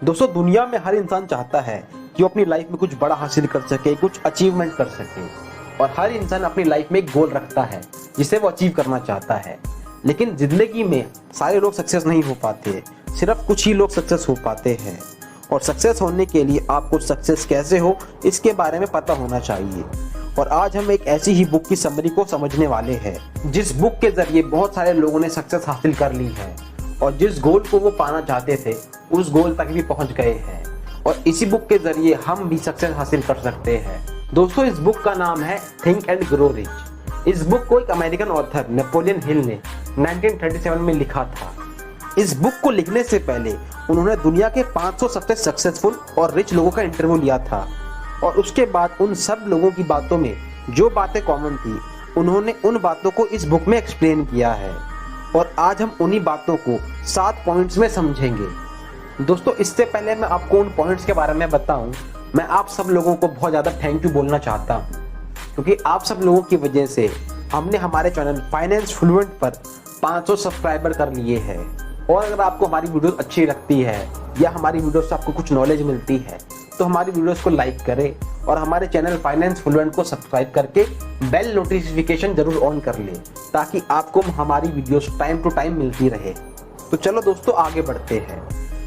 दोस्तों दुनिया में हर इंसान चाहता है कि वो अपनी लाइफ में कुछ बड़ा हासिल कर सके, कुछ अचीवमेंट कर सके। और हर इंसान अपनी लाइफ में एक गोल रखता है जिसे वो अचीव करना चाहता है। लेकिन जिंदगी में सारे लोग सक्सेस नहीं हो पाते, सिर्फ कुछ ही लोग सक्सेस हो पाते हैं। और सक्सेस होने के लिए आपको सक्सेस कैसे हो इसके बारे में पता होना चाहिए। और आज हम एक ऐसी ही बुक की समरी को समझने वाले हैं जिस बुक के जरिए बहुत सारे लोगों ने सक्सेस हासिल कर ली है और जिस गोल को वो पाना चाहते थे उस गोल तक भी पहुंच गए हैं। और इसी बुक के जरिए हम भी सक्सेस हासिल कर सकते हैं। दोस्तों इस बुक का नाम है थिंक एंड ग्रो रिच। इस बुक को एक अमेरिकन ऑथर नेपोलियन हिल ने 1937 में लिखा था। इस बुक को लिखने से पहले उन्होंने दुनिया के 500 सबसे सक्सेसफुल और रिच लोगों का इंटरव्यू लिया था और उसके बाद उन सब लोगों की बातों में जो बातें कॉमन थी उन्होंने उन बातों को इस बुक में एक्सप्लेन किया है। और आज हम उन्हीं बातों को 7 पॉइंट्स में समझेंगे। दोस्तों इससे पहले मैं आपको उन पॉइंट्स के बारे में बताऊं, मैं आप सब लोगों को बहुत ज़्यादा थैंक यू बोलना चाहता हूं, क्योंकि आप सब लोगों की वजह से हमने हमारे चैनल फाइनेंस फ्लुएंट पर 500 सब्सक्राइबर कर लिए हैं। और अगर आपको हमारी वीडियो अच्छी लगती है या हमारी वीडियो से आपको कुछ नॉलेज मिलती है तो हमारी वीडियोस को लाइक करें और हमारे चैनल फाइनेंस फ्लुएंट को सब्सक्राइब करके बेल नोटिफिकेशन जरूर ऑन कर लें ताकि आपको हमारी वीडियोस टाइम टू टाइम मिलती रहे। तो चलो दोस्तों आगे बढ़ते हैं।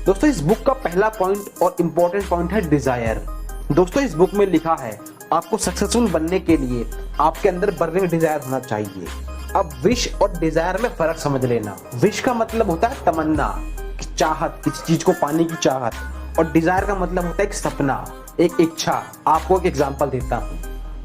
दोस्तों इस बुक का पहला पॉइंट और इम्पोर्टेंट पॉइंट है डिजायर। दोस्तों इस बुक में लिखा है आपको सक्सेसफुल बनने के लिए आपके अंदर बर्निंग डिजायर होना चाहिए। अब विश और डिजायर में फर्क समझ लेना। विश का मतलब होता है तमन्ना, चाहत, किसी चीज को पाने की चाहत। और डिजायर का मतलब होता है एक सपना, एक इच्छा। आपको एक एग्जांपल देता हूँ।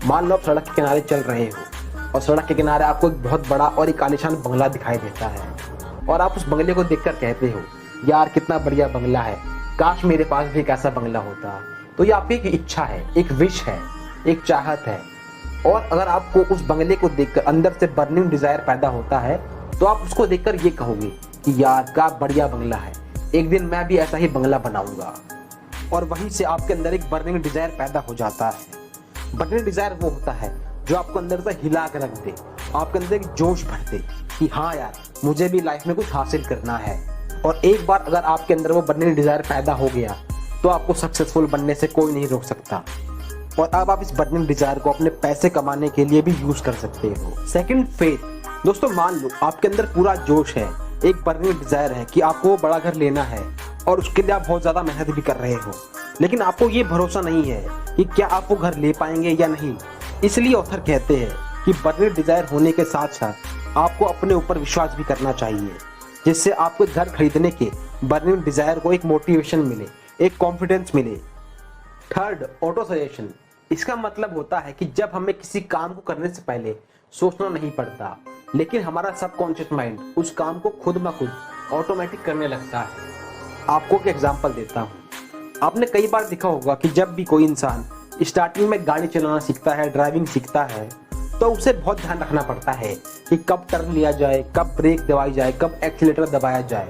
मान लो आप सड़क के किनारे चल रहे हो और सड़क के किनारे आपको एक बहुत बड़ा और एक आलीशान बंगला दिखाई देता है और आप उस बंगले को देखकर कहते हो यार कितना बढ़िया बंगला है, काश मेरे पास भी एक ऐसा बंगला होता। तो ये आपकी एक इच्छा है, एक विश है, एक चाहत है। और अगर आपको उस बंगले को देखकर अंदर से बर्निंग डिजायर पैदा होता है तो आप उसको देखकर ये कहोगे कि यार क्या बढ़िया बंगला है, एक दिन मैं भी ऐसा ही बंगला बनाऊंगा। और वहीं से आपके अंदर एक बर्निंग डिजायर पैदा हो जाता है। बर्निंग डिजायर वो होता है जो आपको अंदर से हिला के रख दे, आपके अंदर एक जोश भर दे कि हाँ यार मुझे भी लाइफ में कुछ हासिल करना है। और एक बार अगर आपके अंदर वो बर्निंग डिजायर पैदा हो गया तो आपको सक्सेसफुल बनने से कोई नहीं रोक सकता। और अब आप इस बर्निंग डिजायर को अपने पैसे कमाने के लिए भी यूज कर सकते हो। Second, faith. दोस्तों मान लो आपके अंदर पूरा जोश है, एक बर्निंग डिजायर है कि आपको वो बड़ा घर लेना है और उसके लिए आप बहुत ज्यादा मेहनत भी कर रहे हो, लेकिन आपको ये भरोसा नहीं है कि क्या आप वो घर ले पाएंगे या नहीं। इसलिए ऑथर कहते हैं कि बर्निंग डिजायर होने के साथ साथ आपको अपने ऊपर विश्वास भी करना चाहिए, जिससे आपको घर खरीदने के बर्निंग डिजायर को एक मोटिवेशन मिले, एक कॉन्फिडेंस मिले। Third, auto suggestion. इसका मतलब होता है कि जब हमें किसी काम को करने से पहले सोचना नहीं पड़ता, लेकिन हमारा सबकॉन्शियस माइंड उस काम को खुद ब खुद ऑटोमेटिक करने लगता है। आपको एक एग्जांपल देता हूँ। आपने कई बार देखा होगा कि जब भी कोई इंसान स्टार्टिंग में गाड़ी चलाना सीखता है, ड्राइविंग सीखता है, तो उसे बहुत ध्यान रखना पड़ता है कि कब टर्न लिया जाए, कब ब्रेक दबाई जाए, कब एक्सीलेटर दबाया जाए।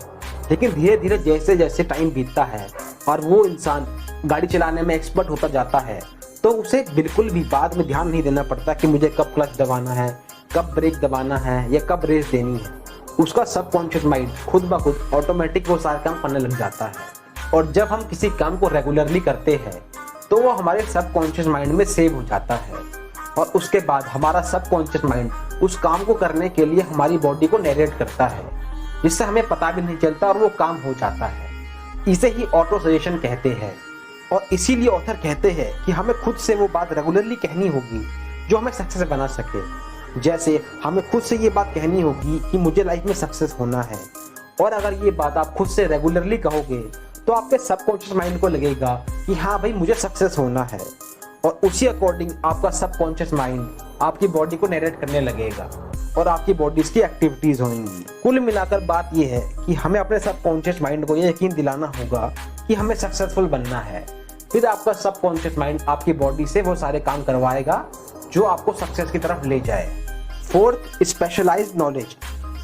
लेकिन धीरे धीरे जैसे जैसे टाइम बीतता है और वो इंसान गाड़ी चलाने में एक्सपर्ट होता जाता है तो उसे बिल्कुल भी बाद में ध्यान नहीं देना पड़ता कि मुझे कब क्लच दबाना है, कब ब्रेक दबाना है या कब रेस देनी है। उसका सबकॉन्शियस माइंड खुद ब खुद ऑटोमेटिक वो सारा काम करने लग जाता है। और जब हम किसी काम को रेगुलरली करते हैं तो वो हमारे सबकॉन्शियस माइंड में सेव हो जाता है और उसके बाद हमारा सबकॉन्शियस माइंड उस काम को करने के लिए हमारी बॉडी को नरेट करता है, जिससे हमें पता भी नहीं चलता और वो काम हो जाता है। इसे ही ऑटो सजेशन कहते हैं। और इसीलिए ऑथर कहते हैं कि हमें खुद से वो बात रेगुलरली कहनी होगी जो हमें सक्सेस बना सके। जैसे हमें खुद से ये बात कहनी होगी कि मुझे लाइफ में सक्सेस होना है। और अगर ये बात आप खुद से रेगुलरली कहोगे तो आपके सबकॉन्शियस माइंड को लगेगा कि हाँ भाई मुझे सक्सेस होना है, और उसी अकॉर्डिंग आपका सबकॉन्शियस माइंड आपकी बॉडी को नरेट करने लगेगा और आपकी बॉडीज की एक्टिविटीज होंगी। कुल मिलाकर बात यह है कि हमें अपने सबकॉन्शियस माइंड को यह यकीन दिलाना होगा कि हमें सक्सेसफुल बनना है। फिर आपका सबकॉन्शियस माइंड आपकी बॉडी से वो सारे काम करवाएगा जो आपको सक्सेस की तरफ ले जाए। Fourth, specialised knowledge.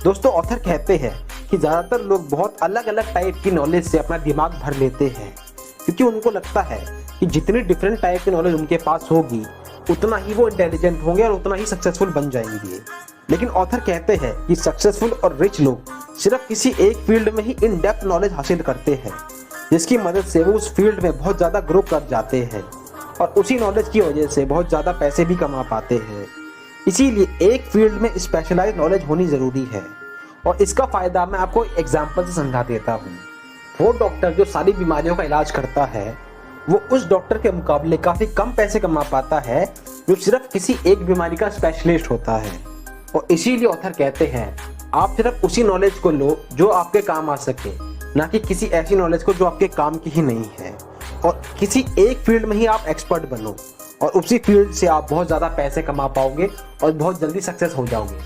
दोस्तों ऑथर कहते हैं कि ज्यादातर लोग बहुत अलग अलग टाइप की नॉलेज से अपना दिमाग भर लेते हैं, क्योंकि उनको लगता है कि जितनी डिफरेंट टाइप की नॉलेज उनके पास होगी उतना ही वो इंटेलिजेंट होंगे और उतना ही सक्सेसफुल बन जाएंगे। लेकिन ऑथर कहते हैं कि सक्सेसफुल और रिच लोग सिर्फ किसी एक फील्ड में ही इन डेप्थ नॉलेज हासिल करते हैं, जिसकी मदद से वो उस फील्ड में बहुत ज़्यादा ग्रो कर जाते हैं और उसी नॉलेज की वजह से बहुत ज़्यादा पैसे भी कमा पाते हैं। इसीलिए एक फील्ड में स्पेशलाइज्ड नॉलेज होनी ज़रूरी है और इसका फ़ायदा मैं आपको एग्जाम्पल से समझा देता हूँ। वो डॉक्टर जो सारी बीमारियों का इलाज करता है वो उस डॉक्टर के मुकाबले काफ़ी कम पैसे कमा पाता है जो सिर्फ किसी एक बीमारी का स्पेशलिस्ट होता है। और इसीलिए ऑथर कहते हैं आप सिर्फ उसी नॉलेज को लो जो आपके काम आ सके, ना कि किसी ऐसी नॉलेज को जो आपके काम की ही नहीं है। और किसी एक फील्ड में ही आप एक्सपर्ट बनो और उसी फील्ड से आप बहुत ज़्यादा पैसे कमा पाओगे और बहुत जल्दी सक्सेस हो जाओगे।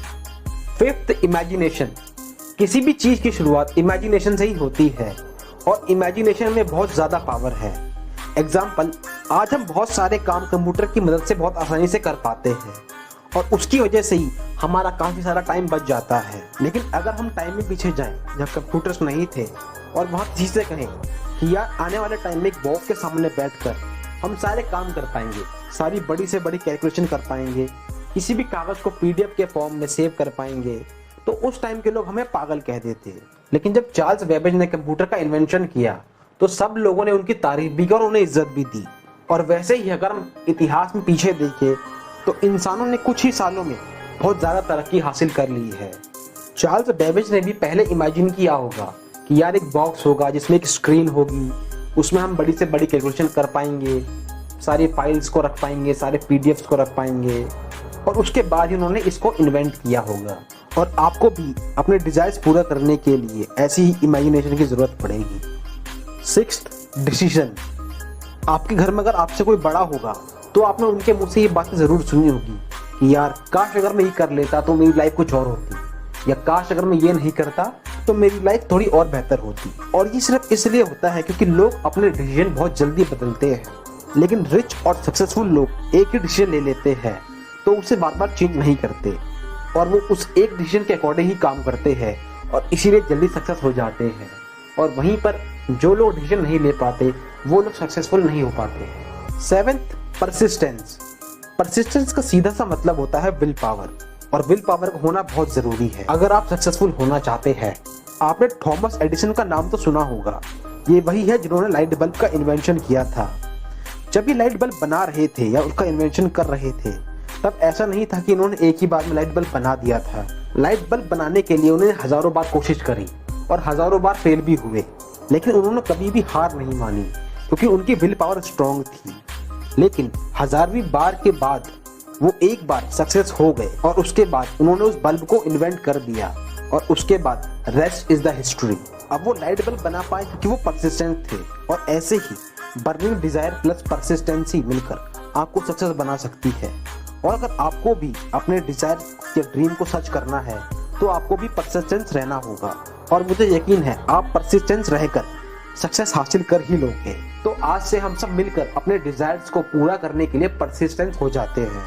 Fifth, imagination. किसी भी चीज़ की शुरुआत इमेजिनेशन से ही होती है और इमेजिनेशन में बहुत ज़्यादा पावर है। एग्जाम्पल, आज हम बहुत सारे काम कंप्यूटर की मदद से बहुत आसानी से कर पाते हैं और उसकी वजह से ही हमारा काफ़ी सारा टाइम बच जाता है। लेकिन अगर हम टाइम में पीछे जाएं जब कंप्यूटर्स नहीं थे और वहाँ किसी से कहें कि यार आने वाले टाइम में एक बॉक्स के सामने बैठकर हम सारे काम कर पाएंगे, सारी बड़ी से बड़ी कैलकुलेशन कर पाएंगे, किसी भी कागज़ को पीडीएफ के फॉर्म में सेव कर पाएंगे, तो उस टाइम के लोग हमें पागल कह देते। लेकिन जब चार्ल्स बेबेज ने कंप्यूटर का इन्वेंशन किया तो सब लोगों ने उनकी तारीफ भी की और उन्हें इज्जत भी दी। और वैसे ही अगर हम इतिहास में पीछे देखें तो इंसानों ने कुछ ही सालों में बहुत ज़्यादा तरक्की हासिल कर ली है। चार्ल्स बेबेज ने भी पहले इमेजिन किया होगा कि यार एक बॉक्स होगा जिसमें एक स्क्रीन होगी, उसमें हम बड़ी से बड़ी कैलकुलेशन कर पाएंगे, सारी फाइल्स को रख पाएंगे, सारे पीडीएफ्स को रख पाएंगे, और उसके बाद ही उन्होंने इसको इन्वेंट किया होगा। और आपको भी अपने डिजायर्स पूरा करने के लिए ऐसी ही इमेजिनेशन की ज़रूरत पड़ेगी। Sixth, decision. आपके घर में अगर आपसे कोई बड़ा होगा तो आपने उनके मुंह से ये बातें ज़रूर सुनी होगी कि यार काश अगर मैं ये कर लेता तो मेरी लाइफ कुछ और होती, या काश अगर मैं ये नहीं करता तो मेरी लाइफ थोड़ी और बेहतर होती। और ये सिर्फ इसलिए होता है क्योंकि लोग अपने डिसीजन बहुत जल्दी बदलते हैं, लेकिन रिच और सक्सेसफुल लोग एक ही डिसीजन ले लेते हैं तो उसे बार बार चेंज नहीं करते और वो उस एक डिसीजन के अकॉर्डिंग ही काम करते हैं और इसीलिए जल्दी सक्सेस हो जाते हैं। और वहीं पर जो लोग डिसीजन नहीं ले पाते वो लोग सक्सेसफुल नहीं हो पाते हैं। Seventh, persistence. परसिस्टेंस का सीधा सा मतलब होता है विल पावर, और विल पावर का होना बहुत ज़रूरी है अगर आप सक्सेसफुल होना चाहते हैं। आपने थॉमस एडिसन का नाम तो सुना होगा, ये वही है जिन्होंने लाइट बल्ब का इन्वेंशन किया था। जब ये लाइट बल्ब बना रहे थे या उसका इन्वेंशन कर रहे थे तब ऐसा नहीं था कि इन्होंने एक ही बार में लाइट बल्ब बना दिया था। लाइट बल्ब बनाने के लिए उन्होंने हज़ारों बार कोशिश करी और हज़ारों बार फेल भी हुए, लेकिन उन्होंने कभी भी हार नहीं मानी क्योंकि उनकी विल पावर स्ट्रॉन्ग थी। लेकिन 1000वीं बार के बाद वो एक बार सक्सेस हो गए और उसके बाद उन्होंने उस बल्ब को इन्वेंट कर दिया और उसके बाद रेस्ट इज द हिस्ट्री। अब वो लाइट बल्ब बना पाए क्योंकि वो परसिस्टेंट थे। और ऐसे ही बर्निंग डिजायर प्लस परसिस्टेंसी मिलकर आपको सक्सेस बना सकती है। और अगर आपको भी अपने डिजायर या ड्रीम को सच करना है तो आपको भी परसिस्टेंस रहना होगा, और मुझे यकीन है आप परसिस्टेंस रहकर सक्सेस हासिल कर ही लोगे। तो आज से हम सब मिलकर अपने डिजायर्स को पूरा करने के लिए परसिस्टेंस हो जाते हैं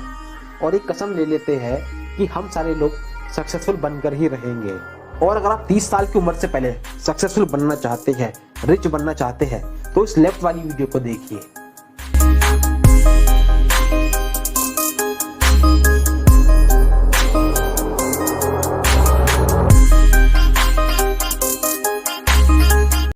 और एक कसम ले लेते हैं कि हम सारे लोग सक्सेसफुल बनकर ही रहेंगे। और अगर आप 30 साल की उम्र से पहले सक्सेसफुल बनना चाहते हैं, रिच बनना चाहते हैं, तो इस लेफ्ट वाली वीडियो को देखिए।